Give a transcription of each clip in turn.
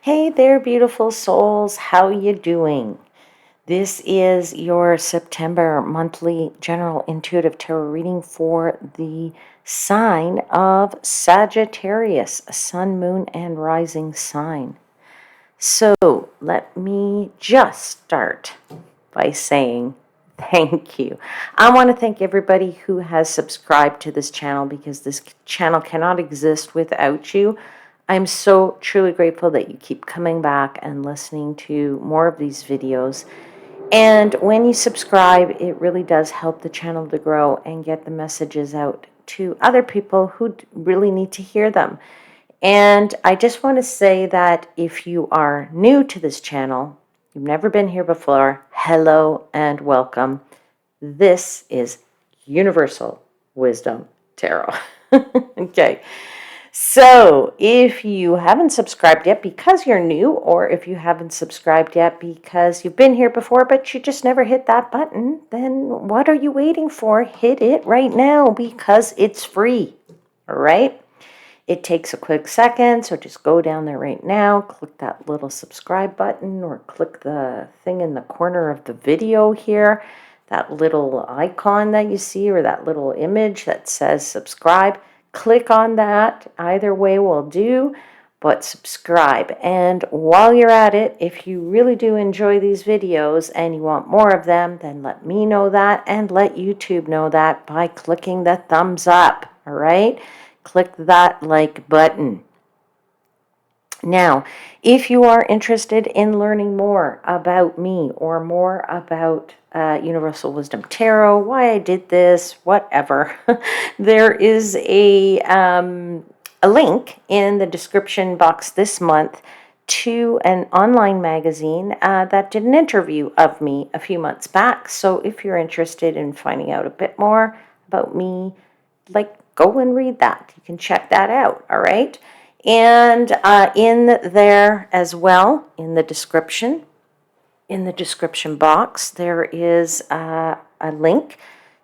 Hey there, beautiful souls. How you doing? This is your September monthly general intuitive tarot reading for the sign of Sagittarius, a sun, moon, and rising sign. So let me just start by saying thank you. I want to thank everybody who has subscribed to this channel because this channel cannot exist without you. I'm so truly grateful that you keep coming back and listening to more of these videos. And when you subscribe, it really does help the channel to grow and get the messages out to other people who really need to hear them. And I just want to say that if you are new to this channel, you've never been here before, hello and welcome. This is Universal Wisdom Tarot. Okay. So if you haven't subscribed yet because you're new, or if you haven't subscribed yet because you've been here before but you just never hit that button, then what are you waiting for? Hit it right now because it's free. All right? It takes a quick second, so just go down there right now, click that little subscribe button, or click the thing in the corner of the video here, that little icon that you see, or that little image that says subscribe. Click on that. Either way will do, but subscribe. And while you're at it, if you really do enjoy these videos and you want more of them, then let me know that and let YouTube know that by clicking the thumbs up, all right? Click that like button. Now, if you are interested in learning more about me or more about Universal Wisdom Tarot, why I did this, whatever, there is a link in the description box this month to an online magazine that did an interview of me a few months back. So if you're interested in finding out a bit more about me, go and read that. You can check that out, all right? And in there as well, in the description box, there is a link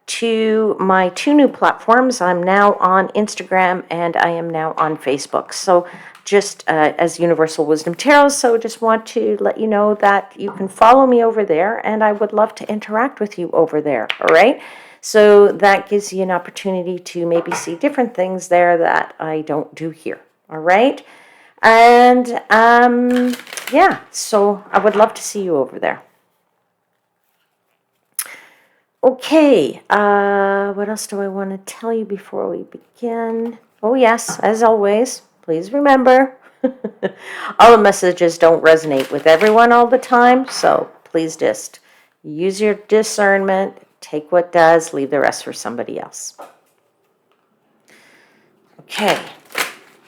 to my two new platforms. I'm now on Instagram and I am now on Facebook. So just as Universal Wisdom Tarot, so just want to let you know that you can follow me over there and I would love to interact with you over there, all right? So that gives you an opportunity to maybe see different things there that I don't do here, all right? And yeah, so I would love to see you over there. Okay, what else do I want to tell you before we begin? Oh yes, as always, please remember, all the messages don't resonate with everyone all the time, so please just use your discernment, take what does, leave the rest for somebody else. Okay,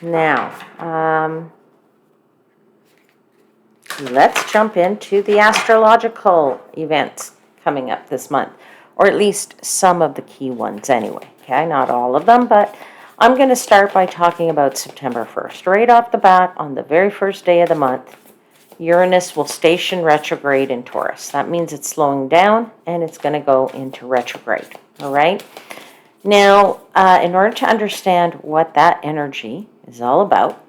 now, let's jump into the astrological events coming up this month, or at least some of the key ones anyway, okay? Not all of them, but I'm going to start by talking about September 1st. Right off the bat, on the very first day of the month, Uranus will station retrograde in Taurus. That means it's slowing down and it's going to go into retrograde, all right? Now, in order to understand what that energy is all about,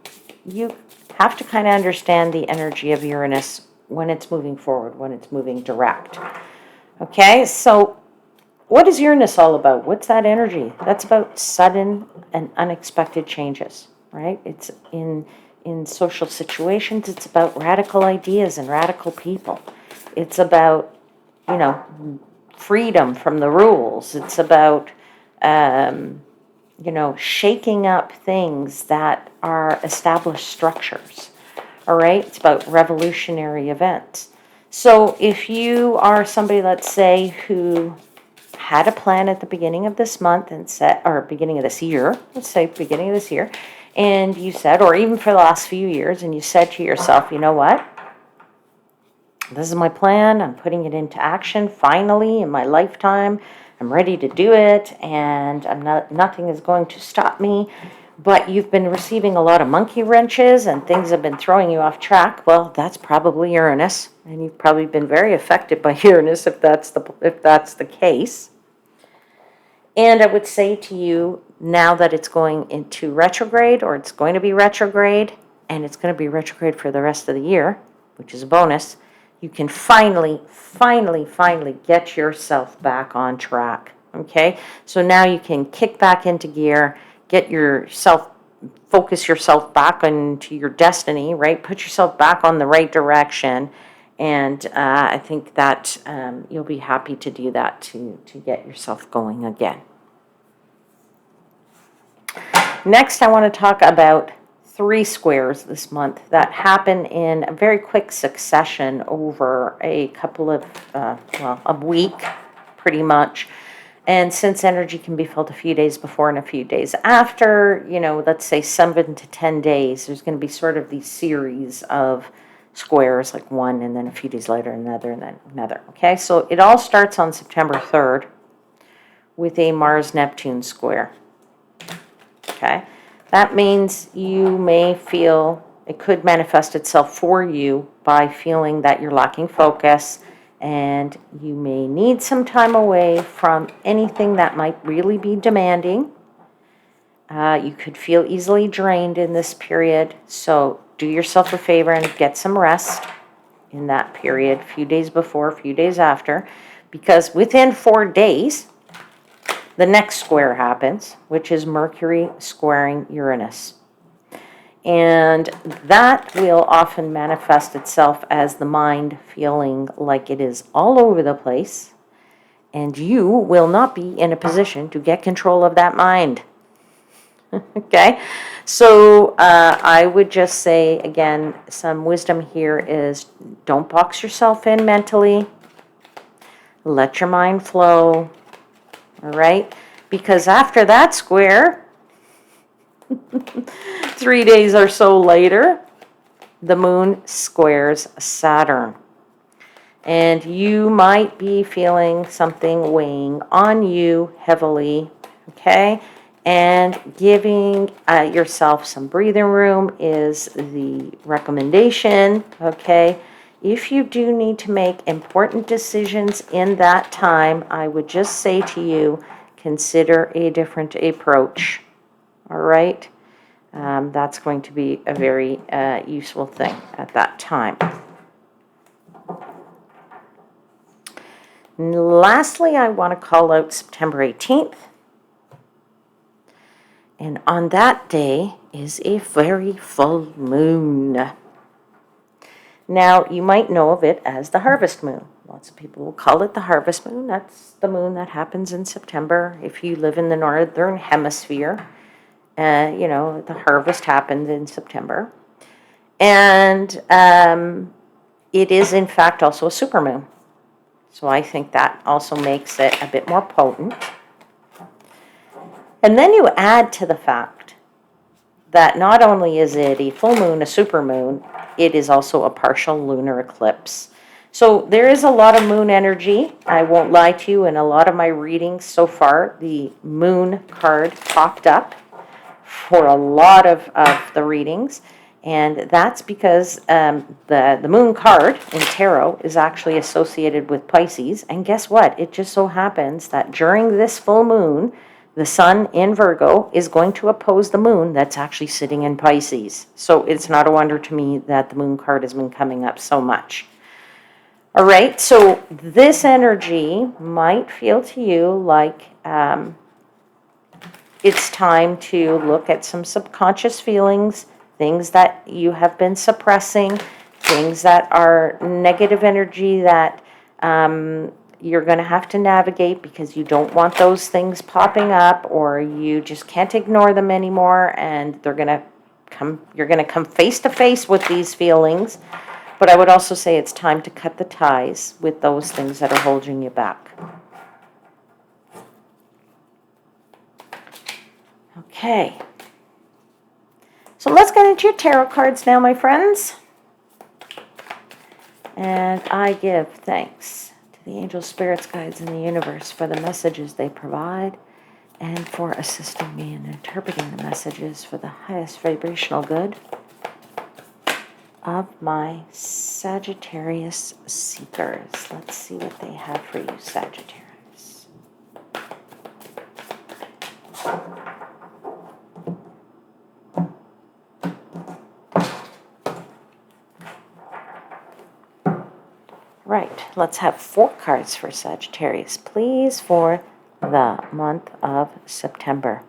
you have to kind of understand the energy of Uranus when it's moving forward, when it's moving direct. Okay, so what is Uranus all about? What's that energy? That's about sudden and unexpected changes, right? It's in social situations, it's about radical ideas and radical people. It's about, freedom from the rules. It's about, shaking up things that are established structures, all right? It's about revolutionary events. So if you are somebody, let's say, who had a plan at the beginning of this month and said, or beginning of this year, let's say beginning of this year, and you said, or even for the last few years, and you said to yourself, you know what? This is my plan. I'm putting it into action finally in my lifetime. I'm ready to do it, and nothing is going to stop me. But you've been receiving a lot of monkey wrenches and things have been throwing you off track. Well, that's probably Uranus, and you've probably been very affected by Uranus if that's the case. And I would say to you, now that it's going into retrograde, or it's going to be retrograde, and it's going to be retrograde for the rest of the year, which is a bonus, you can finally get yourself back on track, okay? So now you can kick back into gear, focus yourself back into your destiny, right? Put yourself back on the right direction, and I think that you'll be happy to do that to get yourself going again. Next, I want to talk about 3 squares this month that happen in a very quick succession over a couple of, a week, pretty much. And since energy can be felt a few days before and a few days after, let's say 7 to 10 days, there's going to be sort of these series of squares, like one, and then a few days later another, and then another. Okay, so it all starts on September 3rd with a Mars-Neptune square. Okay, that means you may feel, it could manifest itself for you by feeling that you're lacking focus, and you may need some time away from anything that might really be demanding. You could feel easily drained in this period, so do yourself a favor and get some rest in that period, a few days before, a few days after, because within 4 days, the next square happens, which is Mercury squaring Uranus. And that will often manifest itself as the mind feeling like it is all over the place, and you will not be in a position to get control of that mind. Okay? So I would just say, again, some wisdom here is don't box yourself in mentally. Let your mind flow. All right? Because after that square, 3 days or so later, the moon squares Saturn. And you might be feeling something weighing on you heavily, okay? And giving yourself some breathing room is the recommendation, okay? If you do need to make important decisions in that time, I would just say to you, consider a different approach, all right? That's going to be a very useful thing at that time. And lastly, I want to call out September 18th. And on that day is a very full moon. Now, you might know of it as the harvest moon. Lots of people will call it the harvest moon. That's the moon that happens in September. If you live in the northern hemisphere, the harvest happens in September. And it is, in fact, also a supermoon. So I think that also makes it a bit more potent. And then you add to the fact that not only is it a full moon, a supermoon, it is also a partial lunar eclipse. So there is a lot of moon energy. I won't lie to you, in a lot of my readings so far, the moon card popped up for a lot of the readings. And that's because the moon card in tarot is actually associated with Pisces. And guess what? It just so happens that during this full moon, the sun in Virgo is going to oppose the moon that's actually sitting in Pisces. So it's not a wonder to me that the moon card has been coming up so much. All right, so this energy might feel to you like it's time to look at some subconscious feelings, things that you have been suppressing, things that are negative energy that you're going to have to navigate because you don't want those things popping up, or you just can't ignore them anymore, and you're going to come face to face with these feelings. But I would also say it's time to cut the ties with those things that are holding you back. Okay. So let's get into your tarot cards now, my friends. And I give thanks to the angels, spirits, guides, and the universe for the messages they provide and for assisting me in interpreting the messages for the highest vibrational good of my Sagittarius seekers. Let's see what they have for you, Sagittarius. right, let's have 4 cards for Sagittarius, please, for the month of September.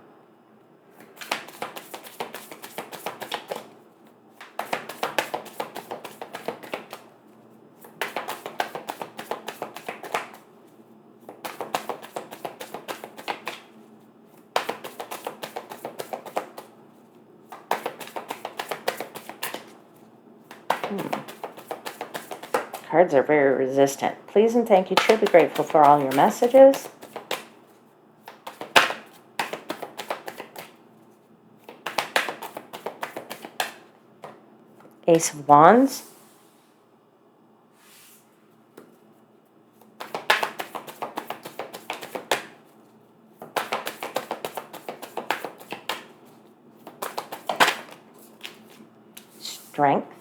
Cards are very resistant. Please and thank you. Truly grateful for all your messages. Ace of Wands. Strength.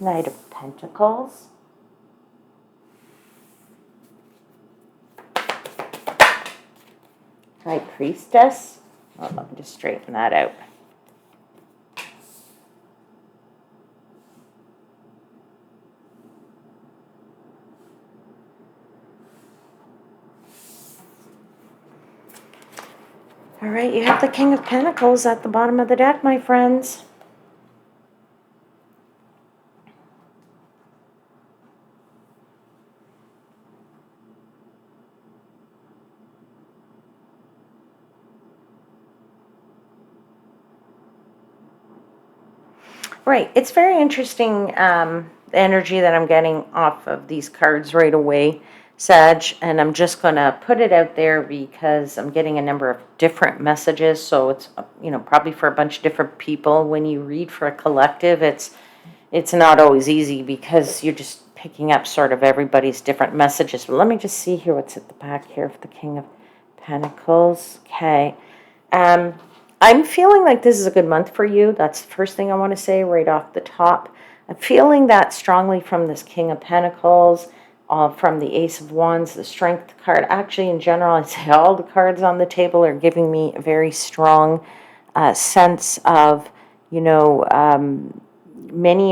Knight of Pentacles. High Priestess. Oh, let me just straighten that out. All right, you have the King of Pentacles at the bottom of the deck, my friends. Right, it's very interesting, energy that I'm getting off of these cards right away, Sag, and I'm just going to put it out there because I'm getting a number of different messages, so it's, probably for a bunch of different people. When you read for a collective, it's not always easy because you're just picking up sort of everybody's different messages. But let me just see here what's at the back here of the King of Pentacles. Okay. I'm feeling like this is a good month for you. That's the first thing I want to say right off the top. I'm feeling that strongly from this King of Pentacles, from the Ace of Wands, the Strength card. Actually, in general, I'd say all the cards on the table are giving me a very strong sense of, many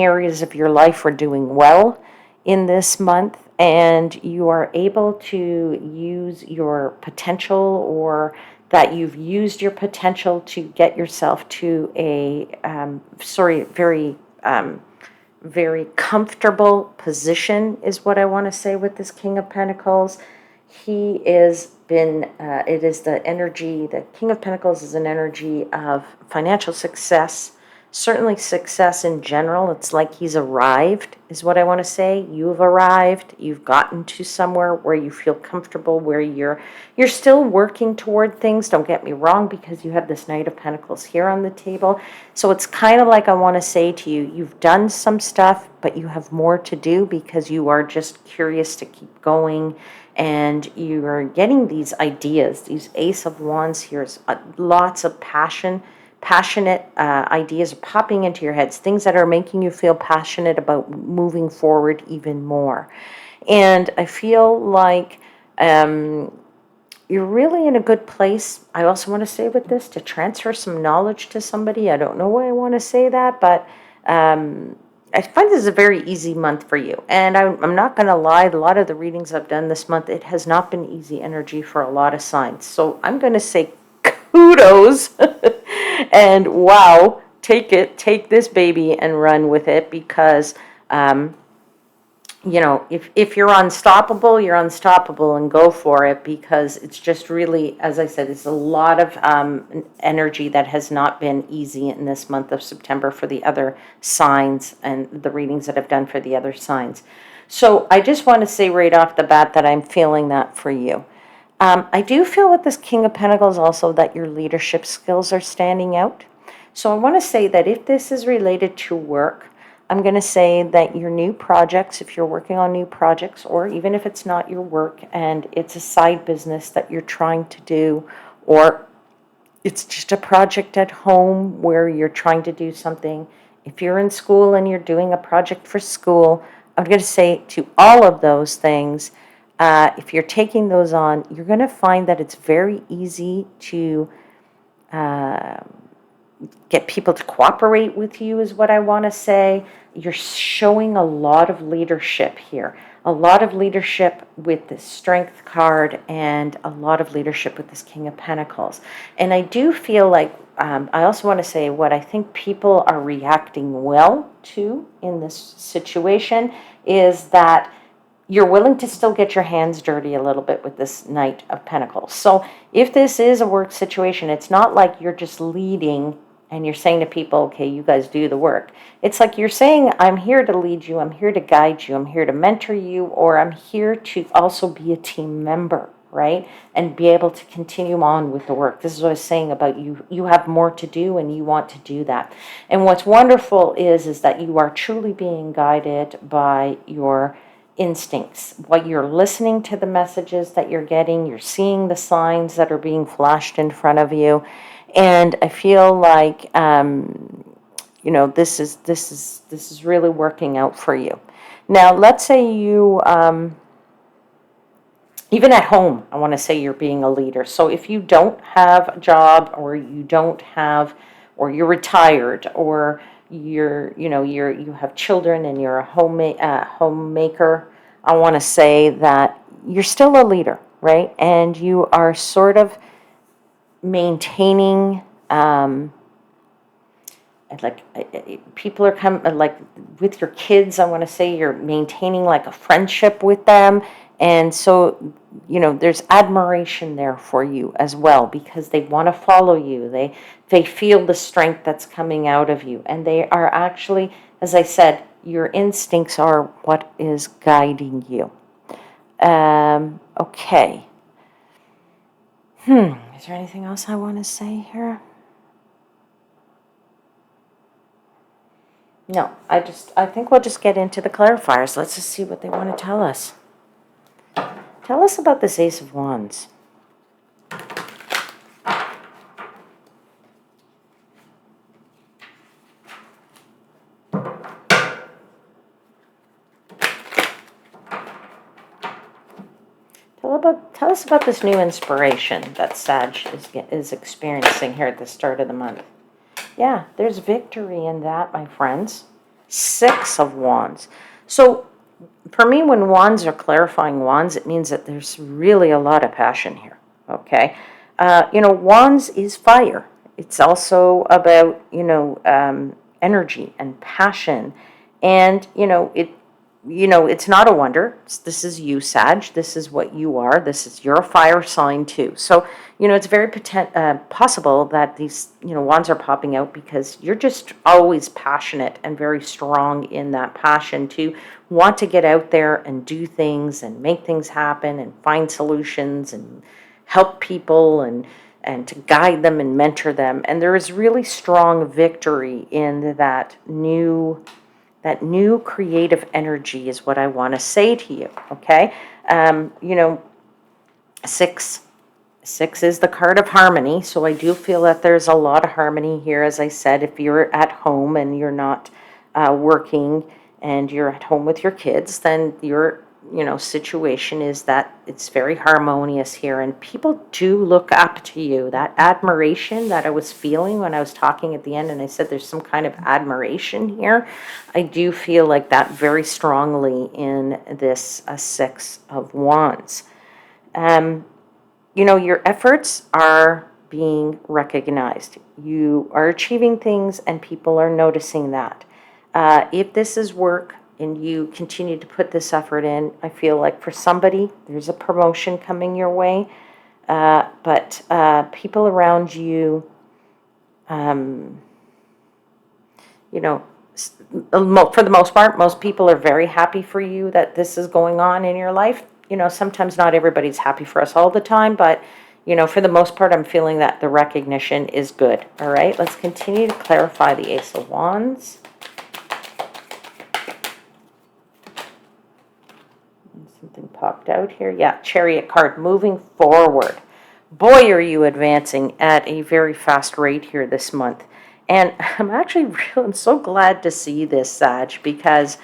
areas of your life are doing well in this month, and you are able to use your potential, or that you've used your potential to get yourself to a very comfortable position is what I want to say with this King of Pentacles. He is it is the energy, the King of Pentacles is an energy of financial success, certainly success in general. It's like he's arrived, is what I want to say. You've arrived. You've gotten to somewhere where you feel comfortable, where you're still working toward things. Don't get me wrong, because you have this Knight of Pentacles here on the table. So it's kind of like I want to say to you, you've done some stuff, but you have more to do because you are just curious to keep going. And you are getting these ideas, these Ace of Wands here, lots of passionate ideas are popping into your heads, things that are making you feel passionate about moving forward even more. And I feel like you're really in a good place. I also want to say with this, to transfer some knowledge to somebody. I don't know why I want to say that, but I find this is a very easy month for you. And I'm not going to lie, a lot of the readings I've done this month, it has not been easy energy for a lot of signs. So I'm going to say kudos and wow, take this baby and run with it, because if you're unstoppable, and go for it, because it's just really, as I said, it's a lot of energy that has not been easy in this month of September for the other signs and the readings that I've done for the other signs. So I just want to say right off the bat that I'm feeling that for you. I do feel with this King of Pentacles also that your leadership skills are standing out. So I want to say that if this is related to work, I'm going to say that your new projects, if you're working on new projects, or even if it's not your work and it's a side business that you're trying to do, or it's just a project at home where you're trying to do something. If you're in school and you're doing a project for school, I'm going to say to all of those things, if you're taking those on, you're going to find that it's very easy to get people to cooperate with you, is what I want to say. You're showing a lot of leadership here, a lot of leadership with this Strength card, and a lot of leadership with this King of Pentacles. And I do feel like, I also want to say what I think people are reacting well to in this situation is that you're willing to still get your hands dirty a little bit with this Knight of Pentacles. So if this is a work situation, it's not like you're just leading and you're saying to people, okay, you guys do the work. It's like you're saying, I'm here to lead you, I'm here to guide you, I'm here to mentor you, or I'm here to also be a team member, right? And be able to continue on with the work. This is what I was saying about you. You have more to do and you want to do that. And what's wonderful is that you are truly being guided by your instincts. What you're listening to, the messages that you're getting, you're seeing the signs that are being flashed in front of you. And I feel like, this is really working out for you. Now, let's say you, even at home, I want to say you're being a leader. So if you don't have a job, or you're retired, or you have children and you're a homemaker, I want to say that you're still a leader, right? And you are sort of maintaining, people are coming, like with your kids, I want to say you're maintaining like a friendship with them. And so, there's admiration there for you as well, because they want to follow you. They feel the strength that's coming out of you. And they are actually, as I said, your instincts are what is guiding you. Okay. Is there anything else I want to say here? No, I think we'll just get into the clarifiers. Let's just see what they want to tell us. Tell us about this Ace of Wands. Tell us about this new inspiration that Sag is experiencing here at the start of the month. Yeah, there's victory in that, my friends. 6 of Wands. So for me, when wands are clarifying wands, it means that there's really a lot of passion here, okay? Wands is fire. It's also about, energy and passion. And, it's not a wonder. This is you, Sag. This is what you are. You're a fire sign too. So, it's very possible that these, wands are popping out because you're just always passionate and very strong in that passion to want to get out there and do things and make things happen and find solutions and help people and to guide them and mentor them. And there is really strong victory in that new creative energy is what I want to say to you, okay? 6 is the card of harmony, so I do feel that there's a lot of harmony here. As I said, if you're at home and you're not working and you're at home with your kids, then your situation is that it's very harmonious here, and people do look up to you. That admiration that I was feeling when I was talking at the end, and I said there's some kind of admiration here, I do feel like that very strongly in this 6 of Wands. Your efforts are being recognized. You are achieving things and people are noticing that. If this is work and you continue to put this effort in, I feel like for somebody, there's a promotion coming your way. But people around you, for the most part, most people are very happy for you that this is going on in your life. Sometimes not everybody's happy for us all the time, but, for the most part, I'm feeling that the recognition is good. All right, let's continue to clarify the Ace of Wands. Something popped out here. Yeah, Chariot card, moving forward. Boy, are you advancing at a very fast rate here this month. And I'm so glad to see this, Sag, because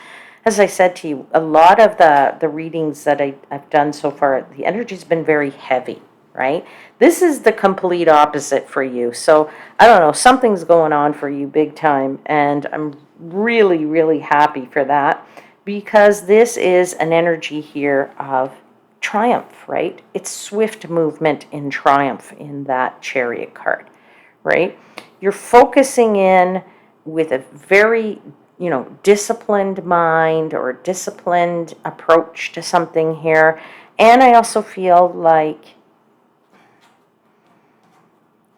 as I said to you, a lot of the readings that I've done so far, the energy's been very heavy, right? This is the complete opposite for you. So I don't know, something's going on for you big time, and I'm really, really happy for that because this is an energy here of triumph, right? It's swift movement in triumph in that Chariot card, right? You're focusing in with a very, disciplined mind or disciplined approach to something here. And I also feel like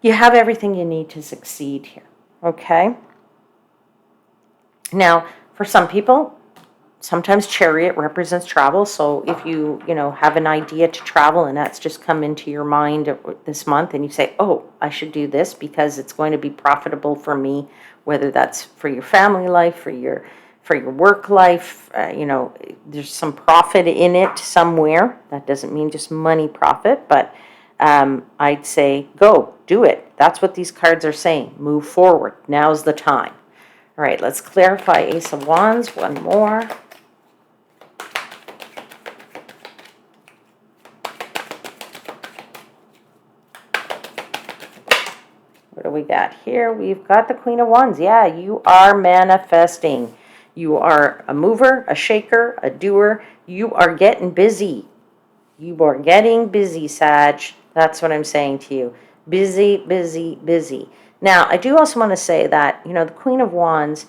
you have everything you need to succeed here, okay? Now, for some people, sometimes Chariot represents travel. So if you have an idea to travel and that's just come into your mind this month and you say, oh, I should do this because it's going to be profitable for me, whether that's for your family life, for your work life, there's some profit in it somewhere. That doesn't mean just money profit, but I'd say go, do it. That's what these cards are saying. Move forward. Now's the time. All right, let's clarify Ace of Wands one more. What do we got here? We've got the Queen of Wands. Yeah, you are manifesting. You are a mover, a shaker, a doer. You are getting busy. You are getting busy, Sag. That's what I'm saying to you. Busy, busy, busy. Now, I do also want to say that, the Queen of Wands,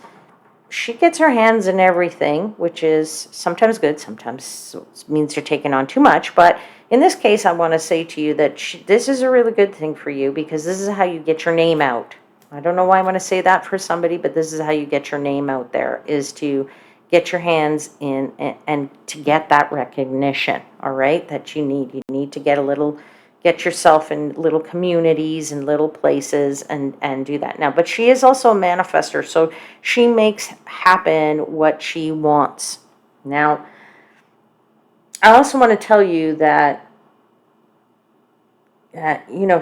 she gets her hands in everything, which is sometimes good, sometimes means you're taking on too much. But in this case, I want to say to you that this is a really good thing for you because this is how you get your name out. I don't know why I want to say that for somebody, but this is how you get your name out there, is to get your hands in and to get that recognition, all right, that you need. You need to get yourself in little communities and little places and do that. Now, but she is also a manifester, so she makes happen what she wants. Now, I also want to tell you that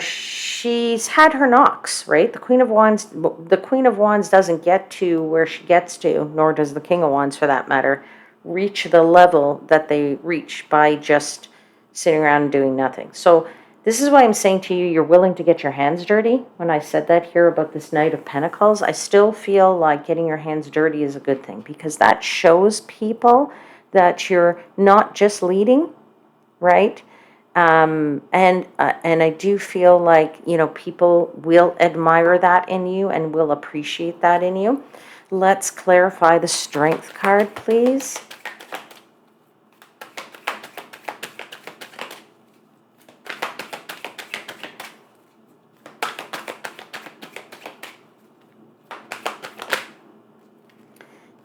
she's had her knocks, right? The Queen of Wands doesn't get to where she gets to, nor does the King of Wands, for that matter, reach the level that they reach by just sitting around and doing nothing. So this is why I'm saying to you, you're willing to get your hands dirty. When I said that here about this Knight of Pentacles, I still feel like getting your hands dirty is a good thing because that shows people that you're not just leading, right? And I do feel like, people will admire that in you and will appreciate that in you. Let's clarify the Strength card, please.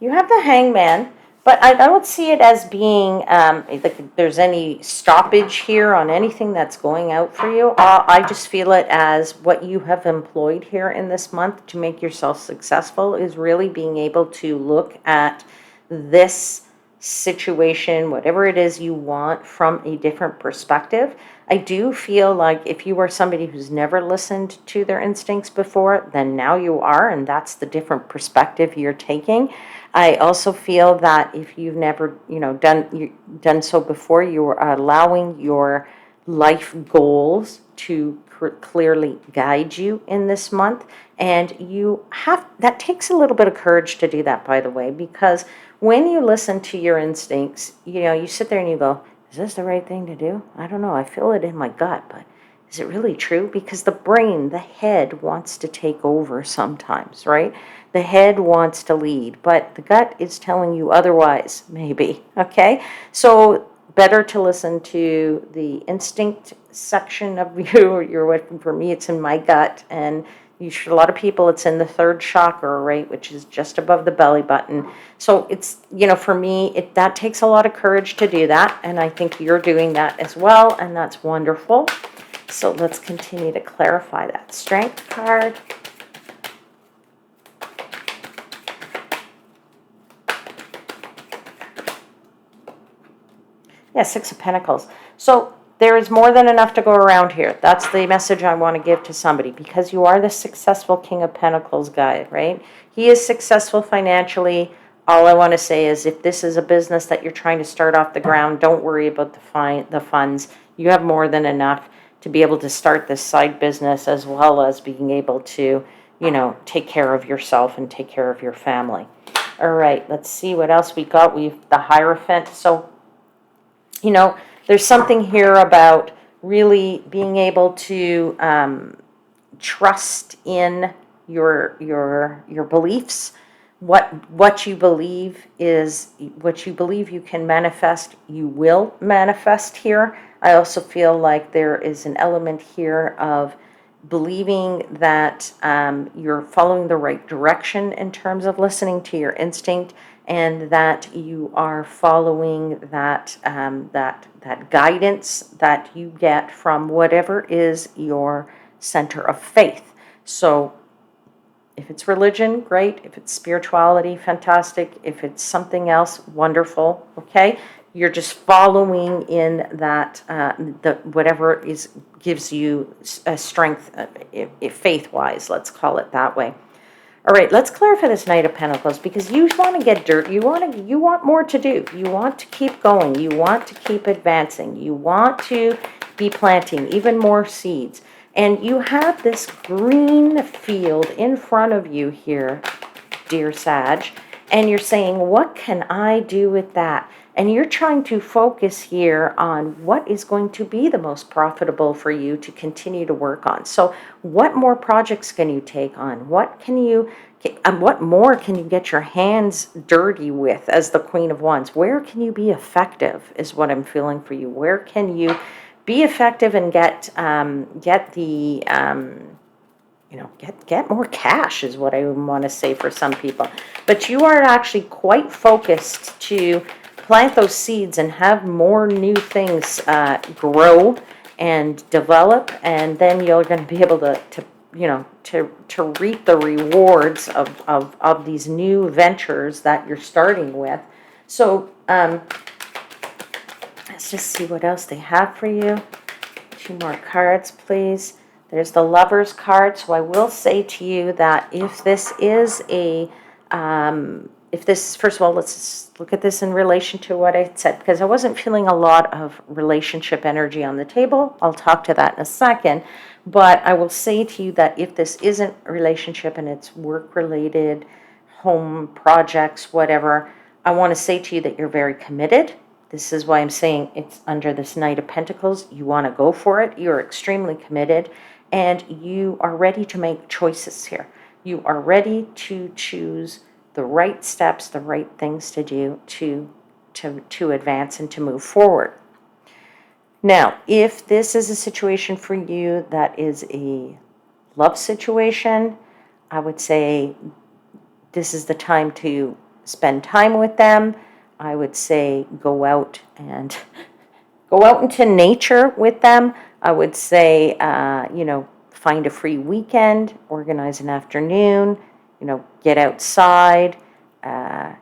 You have the Hangman. But I don't see it as being like there's any stoppage here on anything that's going out for you. I just feel it as what you have employed here in this month to make yourself successful is really being able to look at this situation, whatever it is you want, from a different perspective. I do feel like if you are somebody who's never listened to their instincts before, then now you are, and that's the different perspective you're taking. I also feel that if you've never, done so before, you are allowing your life goals to clearly guide you in this month. And that takes a little bit of courage to do that, by the way, because when you listen to your instincts, you sit there and you go, is this the right thing to do? I don't know. I feel it in my gut, but is it really true? Because the brain, the head wants to take over sometimes, right? The head wants to lead, but the gut is telling you otherwise, maybe, okay? So better to listen to the instinct section of you. For me, it's in my gut, and a lot of people, it's in the third chakra, right, which is just above the belly button. So it's, for me, that takes a lot of courage to do that, and I think you're doing that as well, and that's wonderful. So let's continue to clarify that Strength card. Yeah, Six of Pentacles. So there is more than enough to go around here. That's the message I want to give to somebody, because you are the successful King of Pentacles guy, right? He is successful financially. all I want to say is if this is a business that you're trying to start off the ground, don't worry about the funds. You have more than enough to be able to start this side business as well as being able to, take care of yourself and take care of your family. All right, let's see what else we got. We've the Hierophant. So, there's something here about really being able to trust in your beliefs. What you believe is what you believe you can manifest, you will manifest here. I also feel like there is an element here of believing that you're following the right direction in terms of listening to your instinct, and that you are following that guidance that you get from whatever is your center of faith. So if it's religion, great. If it's spirituality, fantastic. If it's something else, wonderful. Okay, you're just following in that the whatever gives you a strength, faith-wise. Let's call it that way. All right, let's clarify this Knight of Pentacles, because you want to get dirt. You want more to do. You want to keep going. You want to keep advancing. You want to be planting even more seeds. And you have this green field in front of you here, dear Sag, and you're saying, what can I do with that? And you're trying to focus here on what is going to be the most profitable for you to continue to work on. So what more projects can you take on? What more can you get your hands dirty with as the Queen of Wands? Where can you be effective is what I'm feeling for you. Where can you be effective and get more cash is what I want to say for some people. But you are actually quite focused to plant those seeds and have more new things grow and develop, and then you're going to be able to reap the rewards of these new ventures that you're starting with. So let's just see what else they have for you. 2 more cards, please. There's the Lover's card. So I will say to you that if this is first of all, let's look at this in relation to what I said, because I wasn't feeling a lot of relationship energy on the table. I'll talk to that in a second. But I will say to you that if this isn't a relationship and it's work-related, home projects, whatever, I want to say to you that you're very committed. This is why I'm saying it's under this Knight of Pentacles. You want to go for it. You're extremely committed, and you are ready to make choices here. You are ready to choose the right steps, the right things to do to advance and to move forward. Now, if this is a situation for you that is a love situation, I would say this is the time to spend time with them. I would say go out into nature with them. I would say, find a free weekend, organize an afternoon, get outside. I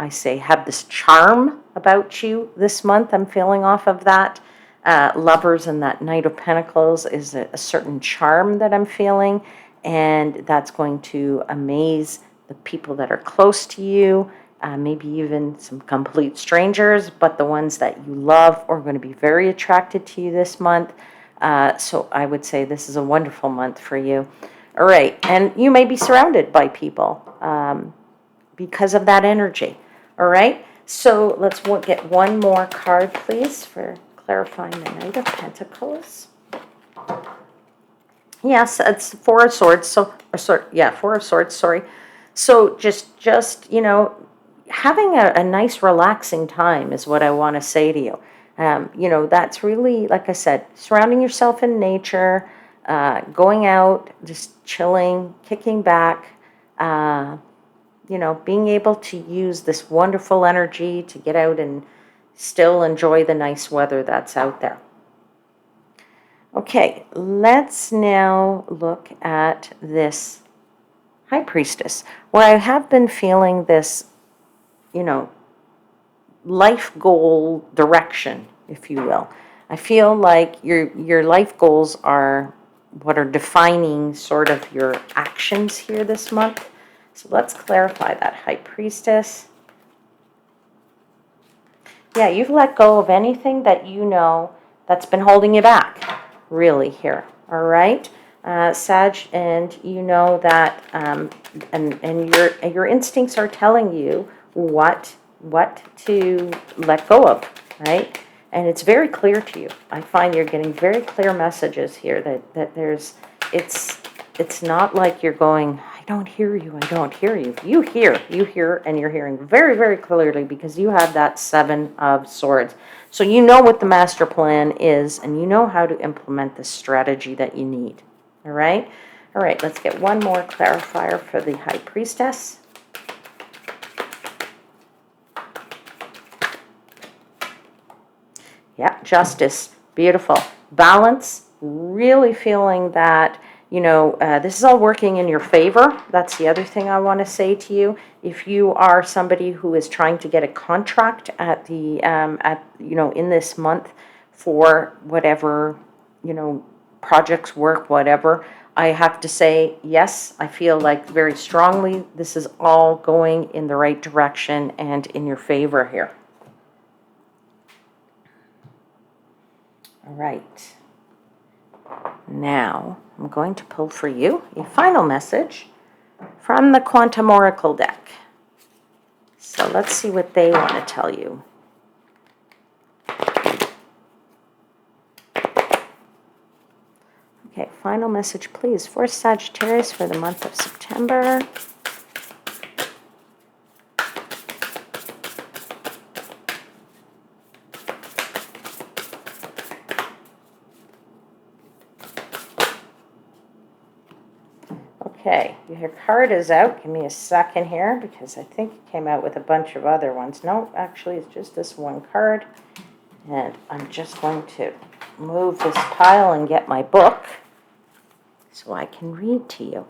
say, have this charm about you this month. I'm feeling off of that. Lovers and that Knight of Pentacles is a certain charm that I'm feeling, and that's going to amaze the people that are close to you. Maybe even some complete strangers, but the ones that you love are going to be very attracted to you this month. So I would say this is a wonderful month for you. All right, and you may be surrounded by people because of that energy. All right, so let's get one more card, please, for clarifying the Knight of Pentacles. Yes, it's Four of Swords. Four of Swords. Sorry. So just having a nice relaxing time is what I want to say to you. That's really, like I said, surrounding yourself in nature, going out, just chilling, kicking back, being able to use this wonderful energy to get out and still enjoy the nice weather that's out there. Okay, let's now look at this High Priestess, where I have been feeling this life goal direction, if you will. I feel like your life goals are what are defining sort of your actions here this month. So let's clarify that, High Priestess. Yeah, you've let go of anything that you know that's been holding you back, really, here. All right, Sag, and you know that, and your instincts are telling you what to let go of, right? And it's very clear to you. I find you're getting very clear messages here that there's, it's not like you're going, I don't hear you, I don't hear you. You hear, and you're hearing very, very clearly because you have that Seven of Swords. So you know what the master plan is, and you know how to implement the strategy that you need. All right? All right, let's get one more clarifier for the High Priestess. Yeah, Justice. Beautiful. Balance. Really feeling that, you know, this is all working in your favor. That's the other thing I want to say to you. If you are somebody who is trying to get a contract at the, in this month for whatever, projects, work, whatever, I have to say, yes, I feel like very strongly this is all going in the right direction and in your favor here. All right. Now, I'm going to pull for you a final message from the Quantum Oracle deck. So let's see what they want to tell you. Okay, final message, please, for Sagittarius for the month of September. Okay, your card is out. Give me a second here because I think it came out with a bunch of other ones. No, actually, it's just this one card. And I'm just going to move this pile and get my book so I can read to you.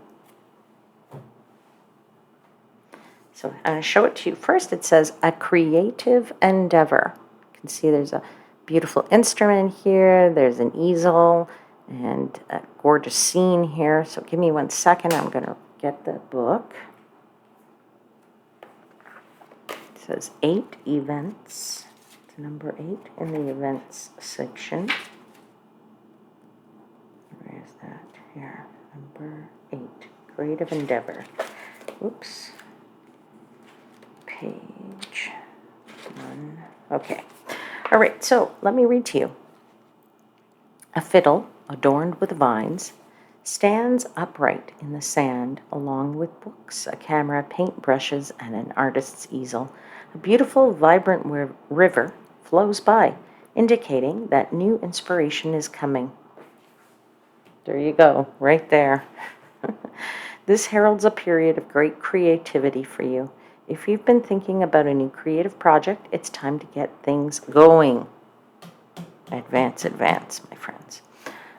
So I'm going to show it to you. First, it says a creative endeavor. You can see there's a beautiful instrument here. There's an easel and a gorgeous scene here. So give me 1 second. I'm going to get the book. It says 8 events. It's number 8 in the events section. Where is that? Here. Number 8. Creative endeavor. Oops. Page 1. Okay. All right. So let me read to you. A fiddle adorned with vines stands upright in the sand along with books, a camera, paintbrushes, and an artist's easel. A beautiful, vibrant river flows by, indicating that new inspiration is coming. There you go, right there. This heralds a period of great creativity for you. If you've been thinking about a new creative project, it's time to get things going. Advance, advance, my friends.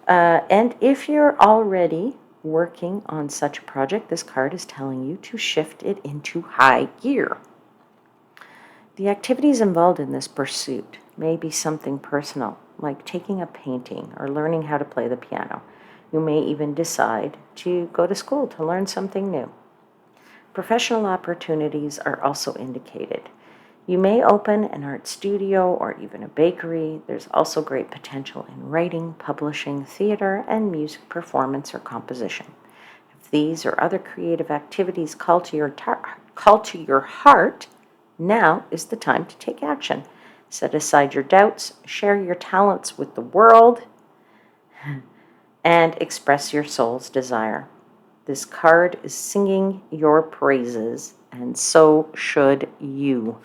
And if you're already working on such a project, this card is telling you to shift it into high gear. The activities involved in this pursuit may be something personal, like taking a painting or learning how to play the piano. You may even decide to go to school to learn something new. Professional opportunities are also indicated. You may open an art studio or even a bakery. There's also great potential in writing, publishing, theater, and music performance or composition. If these or other creative activities call to your heart, now is the time to take action. Set aside your doubts, share your talents with the world, and express your soul's desire. This card is singing your praises, and so should you.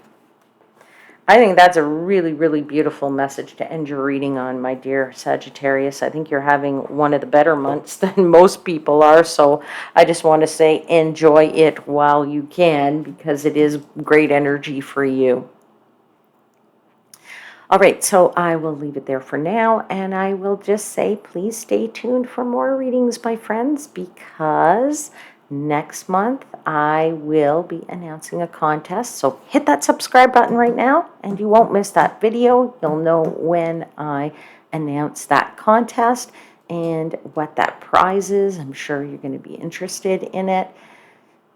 I think that's a really, really beautiful message to end your reading on, my dear Sagittarius. I think you're having one of the better months than most people are, so I just want to say enjoy it while you can because it is great energy for you. All right, so I will leave it there for now, and I will just say please stay tuned for more readings, my friends, because next month I will be announcing a contest. So hit that subscribe button right now, and you won't miss that video. You'll know when I announce that contest and what that prize is. I'm sure you're going to be interested in it.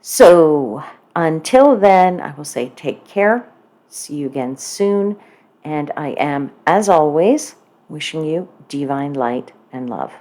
So until then, I will say take care. See you again soon. And I am, as always, wishing you divine light and love.